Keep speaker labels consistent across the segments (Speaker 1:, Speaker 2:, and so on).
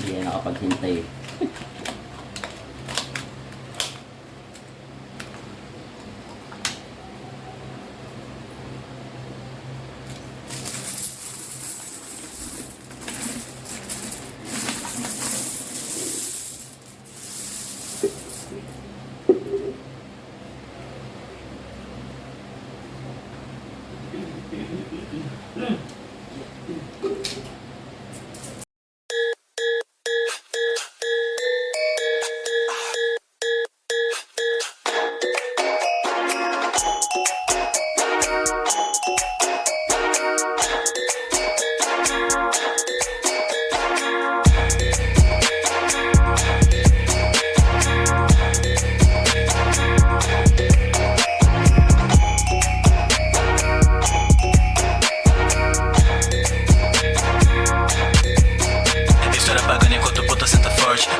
Speaker 1: Hindi na nakapaghintay.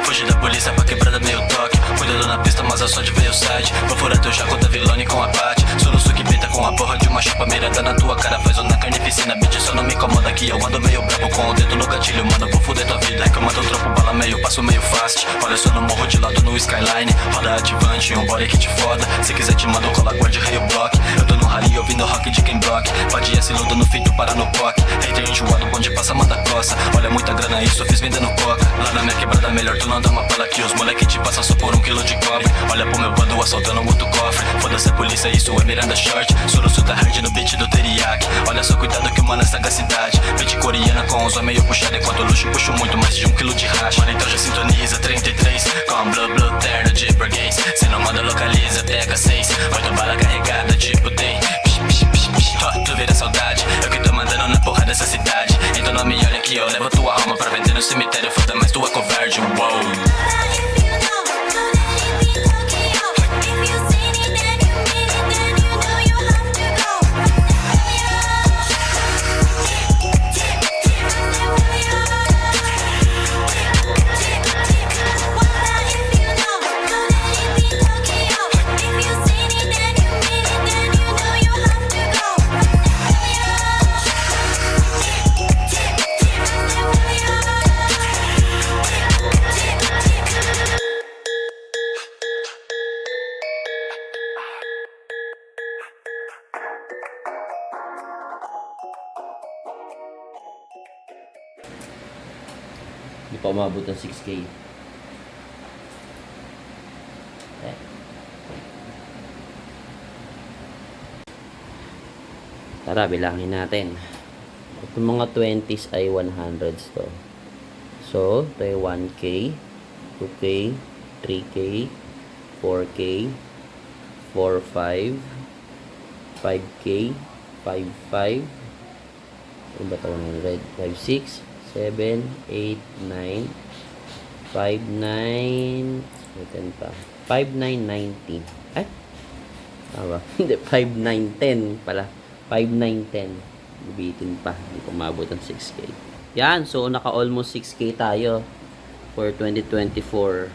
Speaker 2: Fugir da polícia pra quebrada meio toque. Cuidado na pista, mas eu só de veio site. Vou furar teu jaco da vilone com a pate. Soluço que pinta com a porra de uma chapa mirada na tua cara. Faz uma carnificina, bitch, só não me incomoda que eu ando meio brabo com o dedo no gatilho. Mano, vou fuder tua vida, é que eu mando troco bala meio, passo meio fast. Olha só no morro de lado no skyline. Roda ativante, um body kit foda. Se quiser te mando cola, guarde rei o block. Eu tô no rally ouvindo rock de quem block. Pode ir se ludo no fito, para no POC. Hater enjoado, bonde passa, manda coça. Olha muita grana, isso eu fiz vendendo coca. Lá na minha quebrada melhor tu não dá uma pala que os moleque te passam só por 1 quilo de cobre. Olha pro meu bando assaltando outro cofre. Foda-se a polícia, isso é Miranda Short. Soluço da hard no beat do teriyaki. Olha só cuidado que o mano é sagacidade. Beat coreana com os meio puxado. Enquanto o luxo puxo muito mais de 1 quilo de racha. Mano, então já sintoniza 33 com blue terno de burguês. Cê não manda localiza, pega 6. 8 bala carregada tipo tem. Tu vira saudade, eu que tô mandando na porra dessa cidade. Então não me olha que eu levo tua alma pra vender no cemitério. Foda, mas tu é covarde, wow.
Speaker 1: Hindi pa umabot ng 6K. Tara, bilangin natin. Itong mga 20s ay 100s to. So, ito ay 1K, 2K, 3K, 4K, 4, 5, 5K, 5, 5, ano ba ito? 100, 5, 6, 7, 8, 9, 5, 9, ito pa, 5, 9, 90. Ay? Tama. Hindi, 5, 9, 10 pala. 5, 9, 10. Bibitin pa. Hindi ko maabot ng 6K. Yan. So, naka-almost 6K tayo for 2024.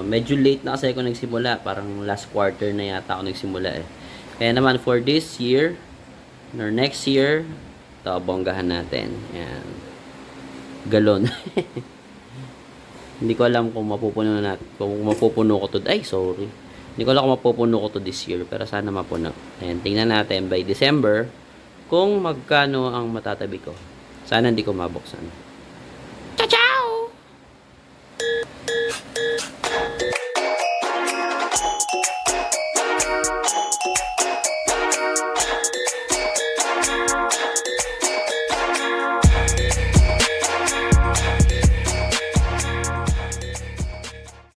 Speaker 1: Medyo late na kasi ako nagsimula. Parang last quarter na yata ako nagsimula eh. Kaya naman, for this year, or next year, ito, bonggahan natin. Yan. Galon. Hindi ko alam kung mapupuno natin. Kung mapupuno ko to. Ay, sorry. Hindi ko alam kung mapupuno ko to this year. Pero sana mapuno. Ayan, tingnan natin by December kung magkano ang matatabi ko. Sana hindi ko mabuksan.